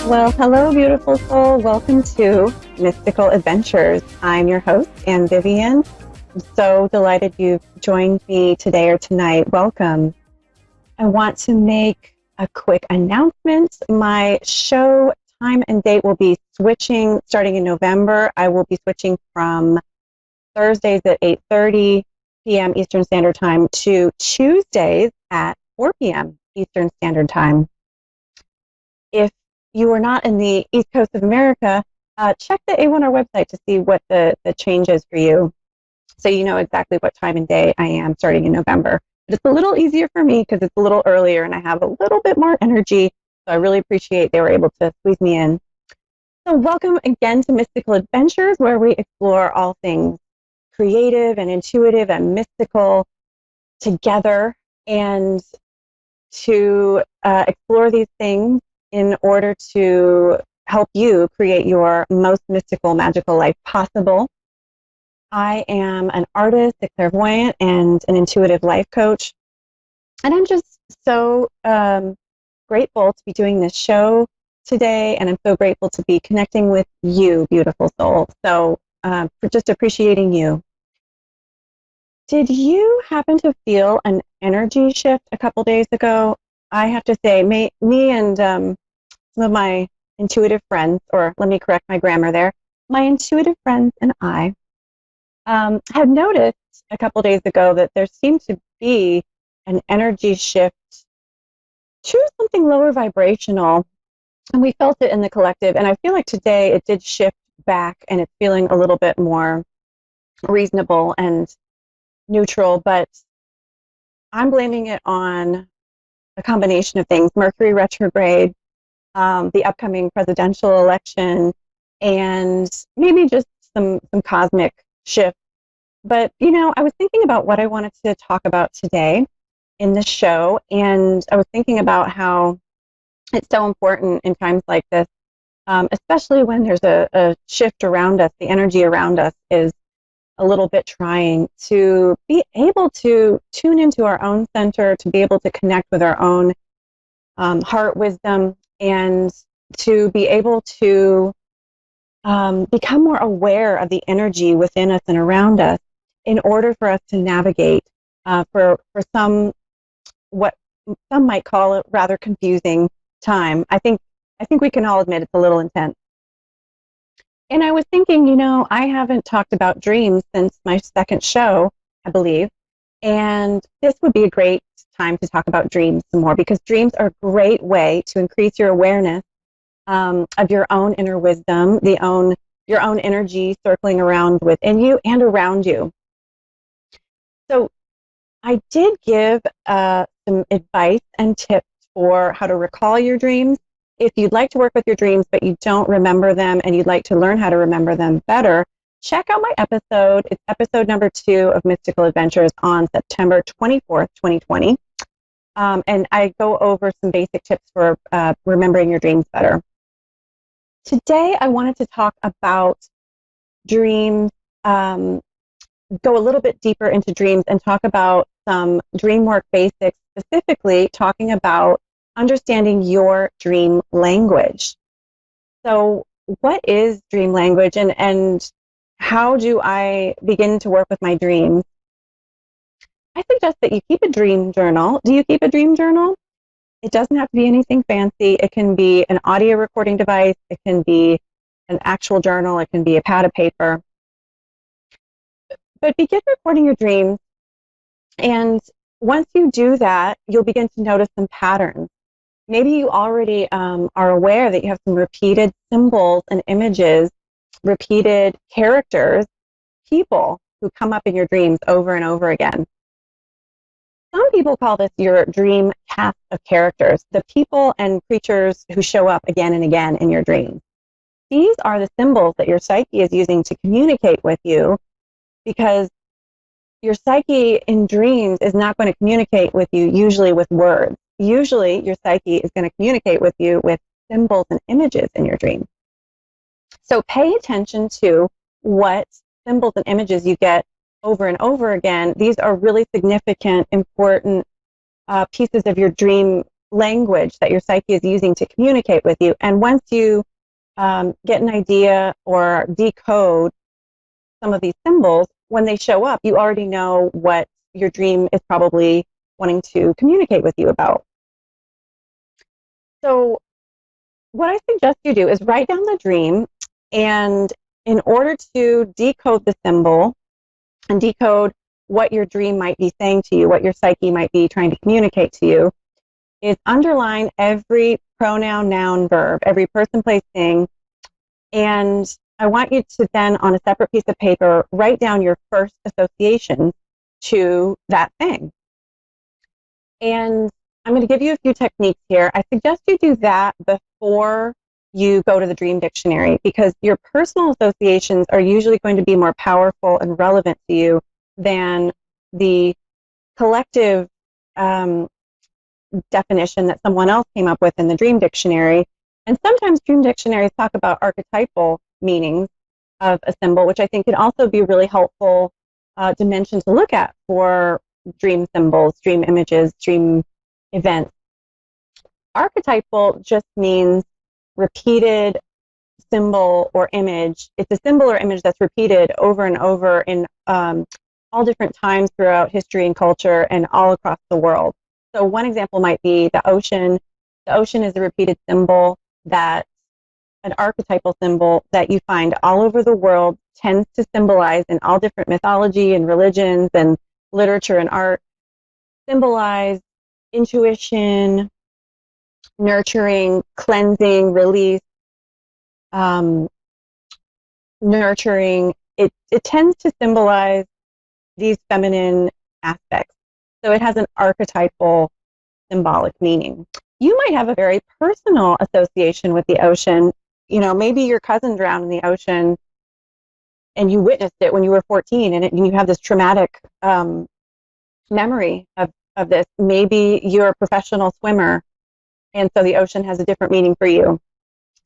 Well, hello, beautiful soul. Welcome to Mystical Adventures. I'm your host, Vivian. I'm so delighted you've joined me today or tonight. Welcome. I want to make a quick announcement. My show time and date will be switching starting in November. I will be switching from Thursdays at 8:30 p.m. Eastern Standard Time to Tuesdays at 4 p.m. Eastern Standard Time. If you are not in the East Coast of America, check the A1R website to see what the change is for you, so you know exactly what time and day I am starting in November. But it's a little easier for me because it's a little earlier and I have a little bit more energy, so I really appreciate they were able to squeeze me in. So welcome again to Mystical Adventures, where we explore all things creative and intuitive and mystical together, and to explore these things in order to help you create your most mystical, magical life possible. I am an artist, a clairvoyant, and an intuitive life coach. And I'm just so grateful to be doing this show today, and I'm so grateful to be connecting with you, beautiful soul. So for just appreciating you. Did you happen to feel an energy shift a couple days ago? I have to say, me and some of my intuitive friends, or let me correct my grammar there, my intuitive friends and I had noticed a couple days ago that there seemed to be an energy shift to something lower vibrational, and we felt it in the collective. And I feel like today it did shift back, and it's feeling a little bit more reasonable and neutral, but I'm blaming it on a combination of things: Mercury retrograde, the upcoming presidential election, and maybe just some cosmic shift. But, I was thinking about what I wanted to talk about today in the show, and I was thinking about how it's so important in times like this, especially when there's a shift around us. The energy around us is a little bit trying, to be able to tune into our own center, to be able to connect with our own heart wisdom, and to be able to become more aware of the energy within us and around us, in order for us to navigate for some, what some might call a rather confusing time. I think we can all admit it's a little intense. And I was thinking, I haven't talked about dreams since my second show, I believe. And this would be a great time to talk about dreams some more, because dreams are a great way to increase your awareness of your own inner wisdom, your own energy circling around within you and around you. So I did give some advice and tips for how to recall your dreams. If you'd like to work with your dreams, but you don't remember them and you'd like to learn how to remember them better, check out my episode. It's episode number 2 of Mystical Adventures on September 24th, 2020. And I go over some basic tips for remembering your dreams better. Today, I wanted to talk about dreams, go a little bit deeper into dreams, and talk about some dream work basics, specifically talking about understanding your dream language. So what is dream language, and how do I begin to work with my dreams? I suggest that you keep a dream journal. Do you keep a dream journal? It doesn't have to be anything fancy. It can be an audio recording device. It can be an actual journal. It can be a pad of paper. But begin recording your dreams, and once you do that, you'll begin to notice some patterns. Maybe you already are aware that you have some repeated symbols and images, repeated characters, people who come up in your dreams over and over again. Some people call this your dream cast of characters, the people and creatures who show up again and again in your dreams. These are the symbols that your psyche is using to communicate with you, because your psyche in dreams is not going to communicate with you usually with words. Usually your psyche is going to communicate with you with symbols and images in your dream. So pay attention to what symbols and images you get over and over again. These are really significant, important pieces of your dream language that your psyche is using to communicate with you. And once you get an idea or decode some of these symbols, when they show up, you already know what your dream is probably wanting to communicate with you about. So what I suggest you do is write down the dream, and in order to decode the symbol and decode what your dream might be saying to you, what your psyche might be trying to communicate to you, is underline every pronoun, noun, verb, every person, place, thing. And I want you to then, on a separate piece of paper, write down your first association to that thing. And I'm going to give you a few techniques here. I suggest you do that before you go to the dream dictionary, because your personal associations are usually going to be more powerful and relevant to you than the collective definition that someone else came up with in the dream dictionary. And sometimes dream dictionaries talk about archetypal meanings of a symbol, which I think can also be a really helpful dimension to look at for dream symbols, dream images, dream events. Archetypal just means repeated symbol or image. It's a symbol or image that's repeated over and over in all different times throughout history and culture and all across the world. So one example might be the ocean. The ocean is a repeated symbol that an archetypal symbol that you find all over the world, tends to symbolize in all different mythology and religions and literature and art, symbolize intuition, nurturing, cleansing, release, nurturing. It tends to symbolize these feminine aspects. So it has an archetypal symbolic meaning. You might have a very personal association with the ocean. You know, maybe your cousin drowned in the ocean and you witnessed it when you were 14, and you have this traumatic memory of this. Maybe you're a professional swimmer, and so the ocean has a different meaning for you.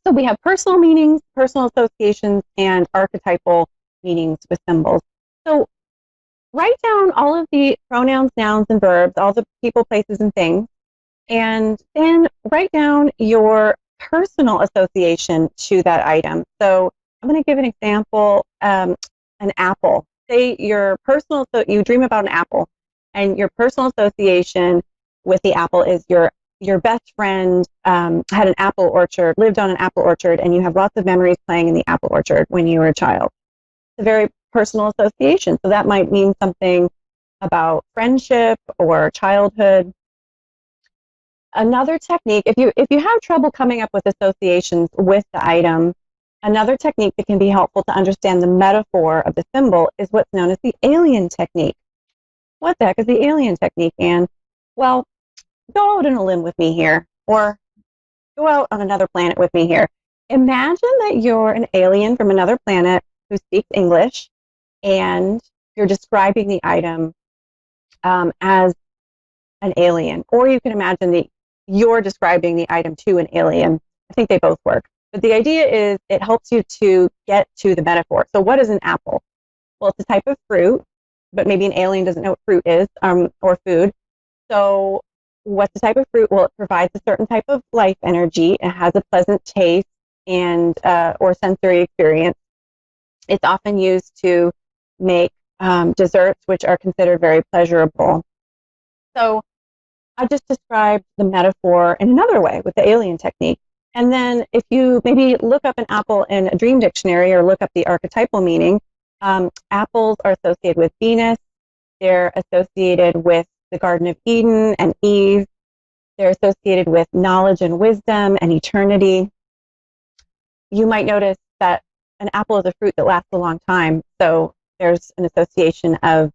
So we have personal meanings, personal associations, and archetypal meanings with symbols. So write down all of the pronouns, nouns, and verbs, all the people, places, and things, and then write down your personal association to that item. So I'm going to give an example, an apple. Say your personal, so you dream about an apple, and your personal association with the apple is your best friend had an apple orchard, lived on an apple orchard, and you have lots of memories playing in the apple orchard when you were a child. It's a very personal association. So that might mean something about friendship or childhood. Another technique, if you have trouble coming up with associations with the item, another technique that can be helpful to understand the metaphor of the symbol is what's known as the alien technique. What the heck is the alien technique, Anne? Well, go out on a limb with me here, or go out on another planet with me here. Imagine that you're an alien from another planet who speaks English, and you're describing the item as an alien. Or you can imagine that you're describing the item to an alien. I think they both work. But the idea is it helps you to get to the metaphor. So what is an apple? Well, it's a type of fruit, but maybe an alien doesn't know what fruit is, or food. So what's the type of fruit? Well, it provides a certain type of life energy. It has a pleasant taste and or sensory experience. It's often used to make desserts, which are considered very pleasurable. So I just described the metaphor in another way with the alien technique. And then if you maybe look up an apple in a dream dictionary or look up the archetypal meaning, apples are associated with Venus. They're associated with the Garden of Eden and Eve. They're associated with knowledge and wisdom and eternity. You might notice that an apple is a fruit that lasts a long time. So there's an association of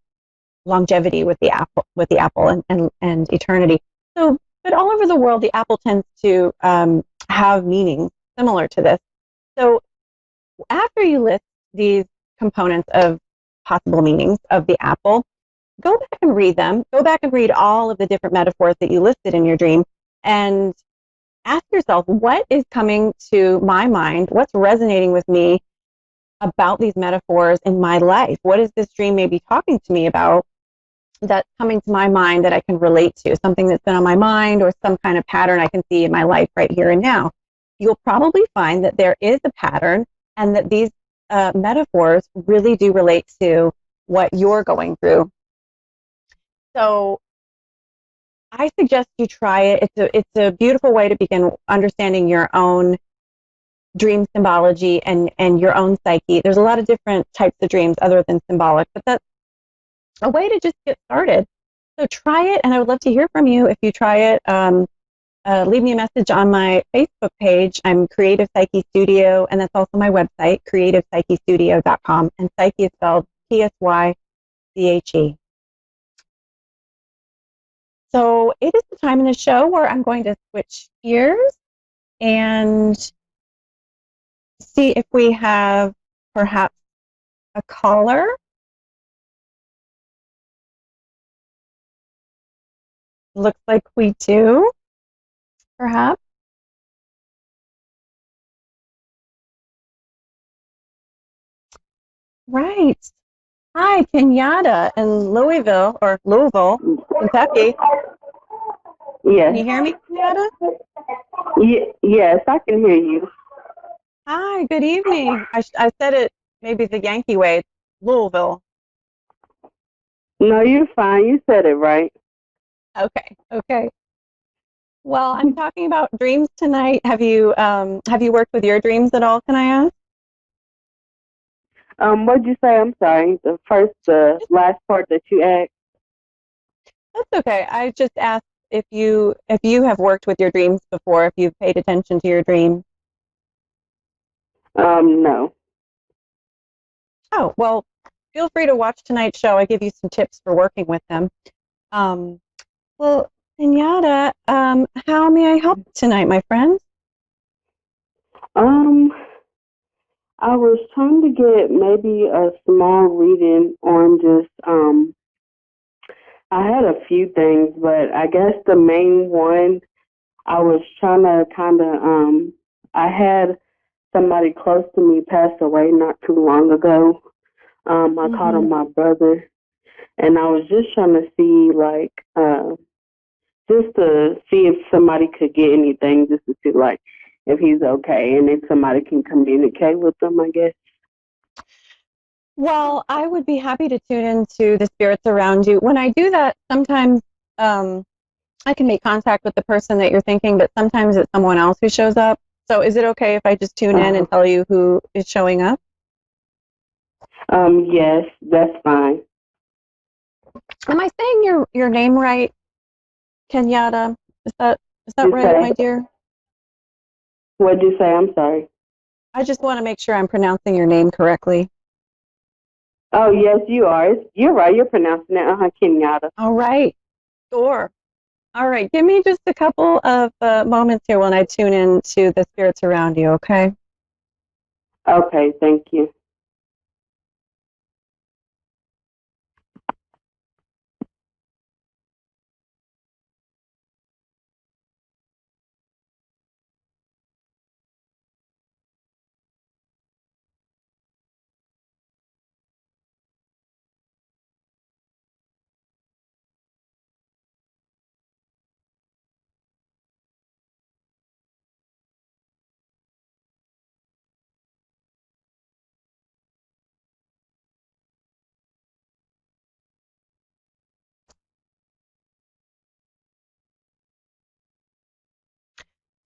longevity with the apple and eternity. So, but all over the world, the apple tends to have meanings similar to this. So after you list these components of possible meanings of the apple, go back and read them. Go back and read all of the different metaphors that you listed in your dream, and ask yourself, what is coming to my mind? What's resonating with me about these metaphors in my life? What is this dream maybe talking to me about? that's coming to my mind that I can relate to, something that's been on my mind or some kind of pattern I can see in my life right here and now. You'll probably find that there is a pattern and that these metaphors really do relate to what you're going through. So I suggest you try it. It's a beautiful way to begin understanding your own dream symbology and your own psyche. There's a lot of different types of dreams other than symbolic, but that's a way to just get started. So try it, and I would love to hear from you if you try it. Leave me a message on my Facebook page. I'm Creative Psyche Studio, and that's also my website, creativepsychestudio.com. And Psyche is spelled Psyche. So it is the time in the show where I'm going to switch gears and see if we have perhaps a caller. Looks like we do, perhaps. Right. Hi, Kenyatta in Louisville, Kentucky. Yes. Can you hear me, Kenyatta? Yes, I can hear you. Hi, good evening. I said it maybe the Yankee way, Louisville. No, you're fine. You said it right. Okay. Well, I'm talking about dreams tonight. Have you worked with your dreams at all, can I ask? What'd you say? I'm sorry. The last part that you asked. That's okay. I just asked if you have worked with your dreams before, if you've paid attention to your dreams. No. Oh, well, feel free to watch tonight's show. I give you some tips for working with them. Um, well, Kenyatta, how may I help tonight, my friend? Um, I was trying to get maybe a small reading on just I had a few things, but I guess the main one I was trying to kind of I had somebody close to me pass away not too long ago. I called Mm-hmm. him my brother, and I was just trying to see, like, just to see if somebody could get anything, just to see, like, if he's okay, and if somebody can communicate with him, I guess. Well, I would be happy to tune into the spirits around you. When I do that, sometimes I can make contact with the person that you're thinking, but sometimes it's someone else who shows up. So is it okay if I just tune in Uh, and tell you who is showing up? yes, that's fine. Am I saying your name right, Kenyatta? Is that You right, my say, dear? what'd you say? I'm sorry. I just want to make sure I'm pronouncing your name correctly. Oh, yes, you are. You're right. You're pronouncing it, Kenyatta. All right. Sure. All right. Give me just a couple of moments here when I tune in to the spirits around you, okay? Okay, thank you.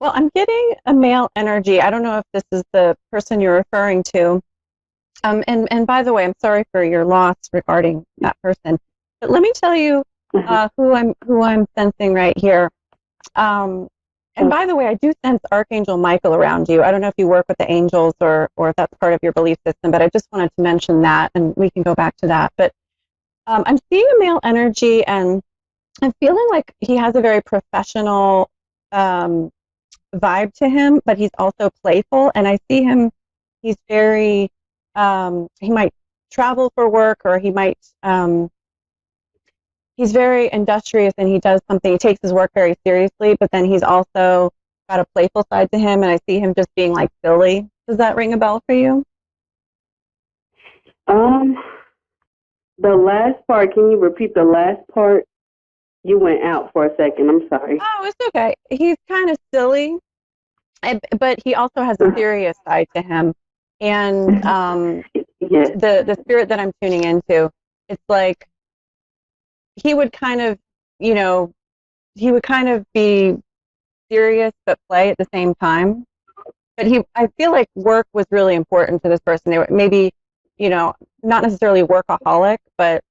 Well, I'm getting a male energy. I don't know if this is the person you're referring to. And by the way, I'm sorry for your loss regarding that person. But let me tell you who I'm sensing right here. Um, and by the way, I do sense Archangel Michael around you. I don't know if you work with the angels or if that's part of your belief system, but I just wanted to mention that, and we can go back to that. But I'm seeing a male energy, and I'm feeling like he has a very professional um, vibe to him, but he's also playful. And I see him, he's very, he might travel for work, or he's very industrious, and he does something, he takes his work very seriously, but then he's also got a playful side to him. And I see him just being like silly. Does that ring a bell for you? Um, The last part, can you repeat the last part? You went out for a second. I'm sorry. Oh, it's okay. He's kind of silly, but he also has a serious side to him. And Yes. the spirit that I'm tuning into, it's like he would kind of, you know, he would kind of be serious but play at the same time. But I feel like work was really important to this person. They were maybe, you know, not necessarily workaholic, but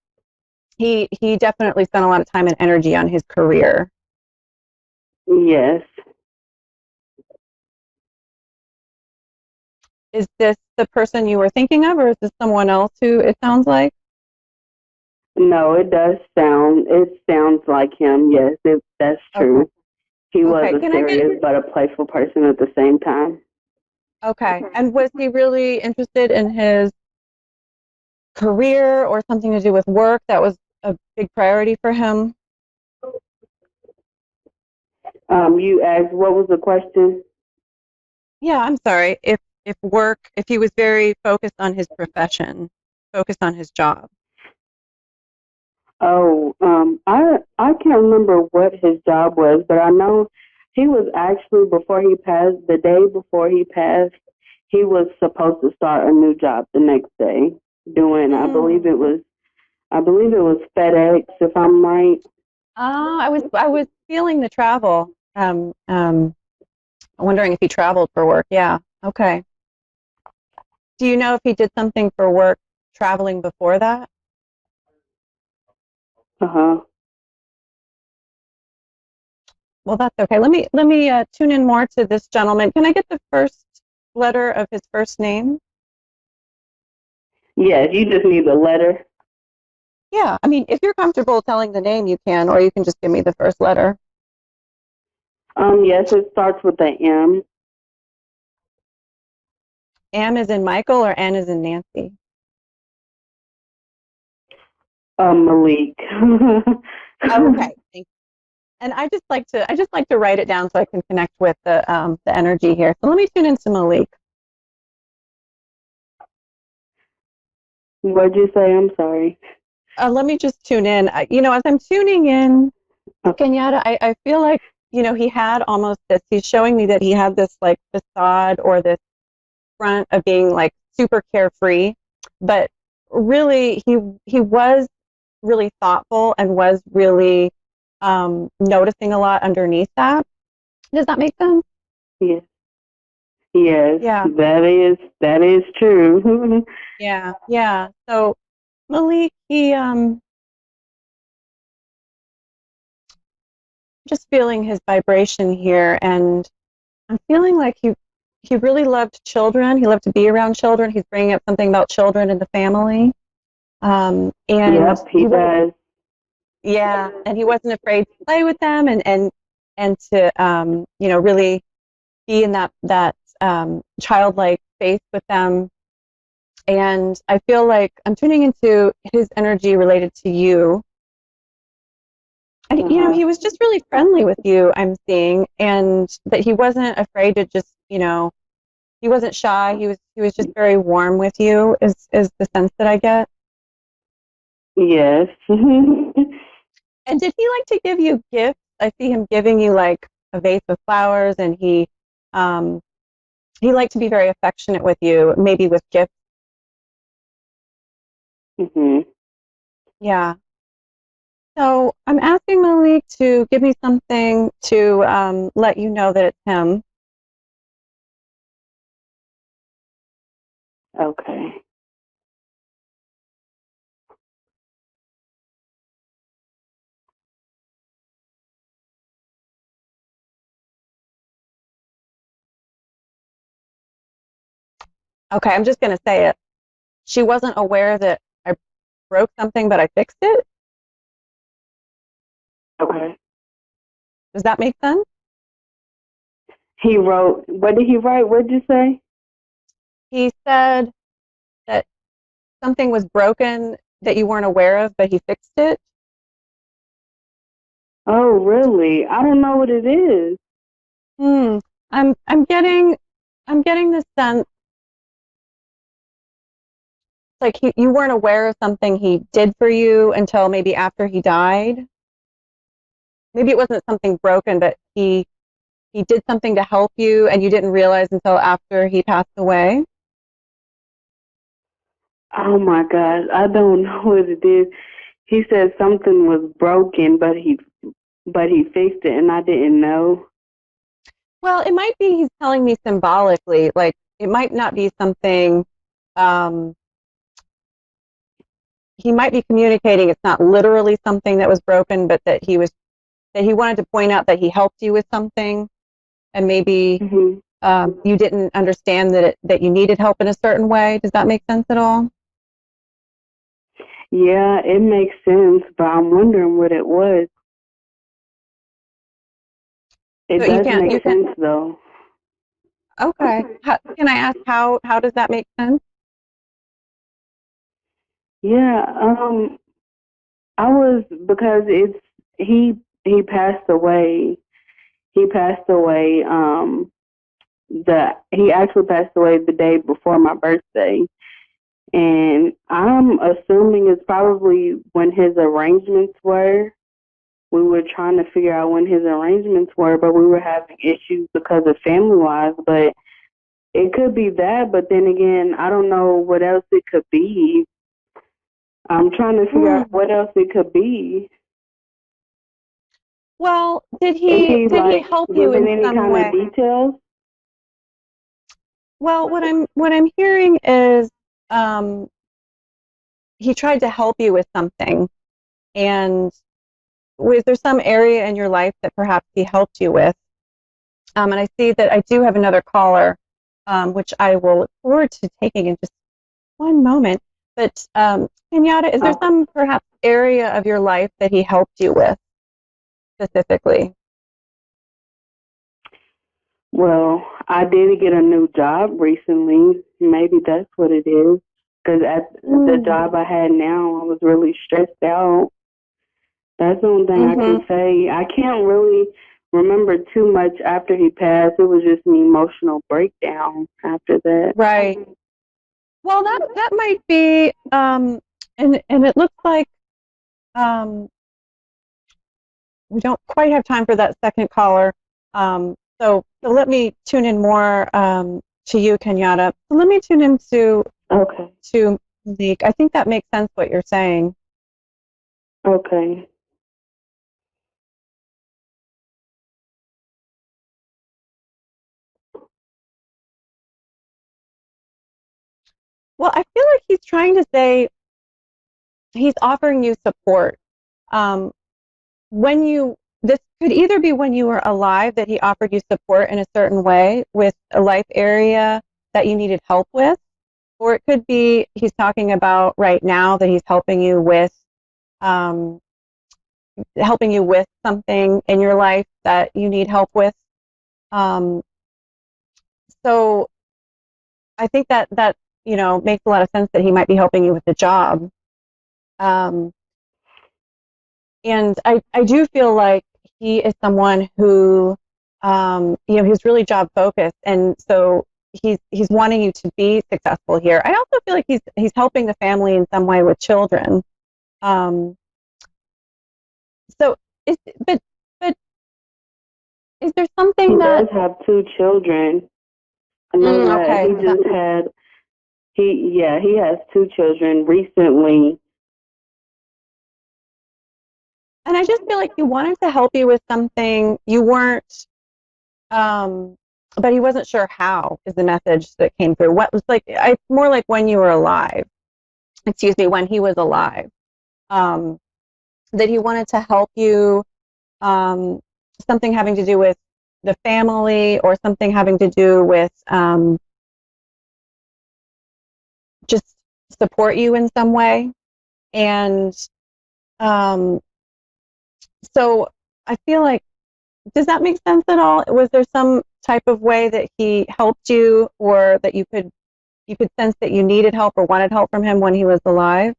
he definitely spent a lot of time and energy on his career. Yes. Is this the person you were thinking of, or is this someone else who it sounds like? No, it does sound. It sounds like him. Yes, that's Okay. true. He was Okay. a Can I get serious but a playful person at the same time. okay? And was he really interested in his career or something to do with work that was a big priority for him? You asked what was the question? Yeah, I'm sorry. If he was very focused on his profession, focused on his job. Oh, I can't remember what his job was, but I know he was actually before he passed. The day before he passed, he was supposed to start a new job the next day, doing. Hmm. I believe it was FedEx, if I'm right. I was feeling the travel. Wondering if he traveled for work. Yeah. Okay. Do you know if he did something for work traveling before that? Uh huh. Well, that's okay. Let me tune in more to this gentleman. Can I get the first letter of his first name? Yes, you just need the letter. Yeah. I mean, if you're comfortable telling the name, you can, or you can just give me the first letter. Yes, it starts with the M. M is in Michael or N is in Nancy? Malik. Oh, okay. Thank you. And I just like to write it down so I can connect with the energy here. So let me tune into Malik. What'd you say? I'm sorry. Let me just tune in. As I'm tuning in, Okay. Kenyatta, I feel like, he had almost this, he's showing me that he had this like facade or this front of being like super carefree, but really he was really thoughtful and was really noticing a lot underneath that. Does that make sense? Yes. Yes, Yeah, that is true. yeah, yeah. So Malik, he just feeling his vibration here, and I'm feeling like he really loved children. He loved to be around children. He's bringing up something about children in the family. And Yep, he does. yeah, and he wasn't afraid to play with them and to really be in that childlike space with them. And I feel like I'm tuning into his energy related to you. And Uh-huh. he was just really friendly with you, I'm seeing, and that he wasn't afraid to just, he wasn't shy. He was just very warm with you is the sense that I get. Yes. And did he like to give you gifts? I see him giving you like a vase of flowers, and um he liked to be very affectionate with you, maybe with gifts. Mhm. Yeah. So I'm asking Malik to give me something to let you know that it's him. Okay. Okay, I'm just going to say it. She wasn't aware that I broke something, but I fixed it. Okay. Does that make sense? He wrote. What did he write? What did you say? He said that something was broken that you weren't aware of, but he fixed it. Oh, really? I don't know what it is. Hmm. I'm getting the sense like you weren't aware of something he did for you until maybe after he died. Maybe it wasn't something broken, but he did something to help you and you didn't realize until after he passed away. Oh my gosh, I don't know what it is. He said something was broken, but he fixed it, and I didn't know. Well, it might be he's telling me symbolically, like it might not be something um, he might be communicating. It's not literally something that was broken, but that he wanted to point out that he helped you with something, and maybe Hmm. you didn't understand that you needed help in a certain way. Does that make sense at all? Yeah, it makes sense, but I'm wondering what it was. It So you does can't make you can sense though. okay. Can I ask how does that make sense? Yeah, I was because he passed away. He passed away. He actually passed away the day before my birthday, and I'm assuming it's probably when his arrangements were. We were trying to figure out when his arrangements were, but we were having issues because of family wise. But it could be that, but then again, I don't know what else it could be. I'm trying to figure out Mm. what else it could be. Well, Is he did he like help you giving in any some kind of way? details? Well, what I'm hearing is um, he tried to help you with something, and was there some area in your life that perhaps he helped you with? And I see that I do have another caller, which I will look forward to taking in just one moment. But Kenyatta, is there Okay. some perhaps area of your life that he helped you with specifically? Well, I did get a new job recently. Maybe that's what it is. Because at the Mm. job I had now, I was really stressed out. That's the only thing I Mm-hmm. can say. I can't really remember too much after he passed. It was just an emotional breakdown after that. Right. Well, that might be, and it looks like um, we don't quite have time for that second caller. So let me tune in more to you, Kenyatta. So let me tune in Okay. to Malik. I think that makes sense what you're saying. Okay. Well, I feel like he's trying to say he's offering you support. Um, when you this could either be when you were alive that he offered you support in a certain way with a life area that you needed help with, or it could be he's talking about right now that he's um, helping you with something in your life that you need help with. Um, so I think that makes a lot of sense that he might be helping you with the job. Um, and I do feel like he is someone who he's really job focused, and so he's wanting you to be successful here. I also feel like he's helping the family in some way with children. Um, so is but is there He something that does have two children. I know that okay, he just had he has two children recently. and I just feel like he wanted to help you with something you weren't um but he wasn't sure how is the message that came through. What was like I more like when you were alive, excuse me, when he was alive, um, that he wanted to help you, um, something having to do with the family or something having to do with just support you in some way. And um, so I feel like, does that make sense at all? Was there some type of way that he helped you or that you could sense that you needed help or wanted help from him when he was alive?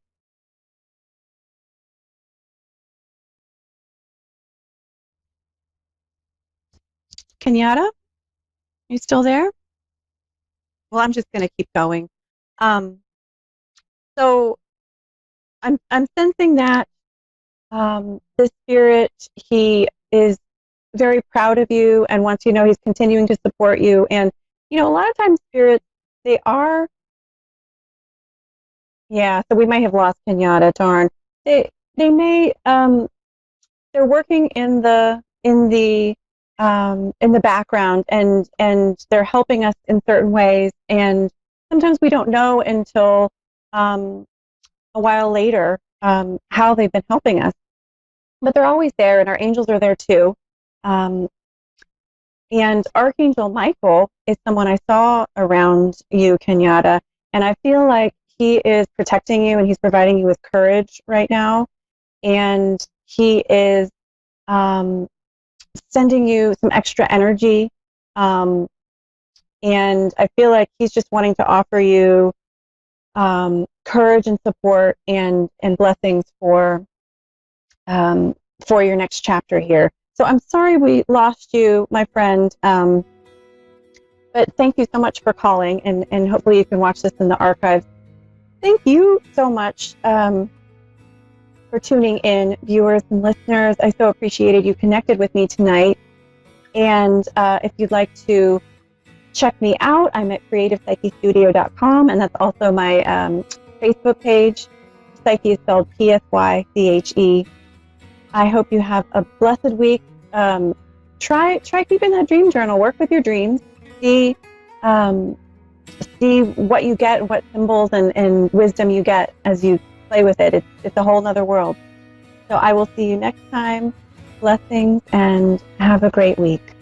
Kenyatta, you still there? Well, I'm just going to keep going. Um, So I'm sensing that the spirit, he is very proud of you and wants you to know he's continuing to support you. And a lot of times spirits, they are, yeah. So we may have lost Kenyatta. Darn. They may they're working in the background, and they're helping us in certain ways, and sometimes we don't know until a while later how they've been helping us, but they're always there, and our angels are there too. um, and Archangel Michael is someone I saw around you, Kenyatta, and I feel like he is protecting you and he's providing you with courage right now, and he is um, sending you some extra energy. Um, and I feel like he's just wanting to offer you courage and support and blessings for your next chapter here. So I'm sorry we lost you, my friend. But thank you so much for calling, and hopefully you can watch this in the archives. Thank you so much for tuning in, viewers and listeners. I so appreciated you connected with me tonight. And if you'd like to check me out, I'm at creativepsychestudio.com, and that's also my Facebook page. Psyche is spelled Psyche. I hope you have a blessed week. Try keeping that dream journal. Work with your dreams. See what you get and what symbols and wisdom you get as you play with it. It's a whole nother world. So I will see you next time. Blessings and have a great week.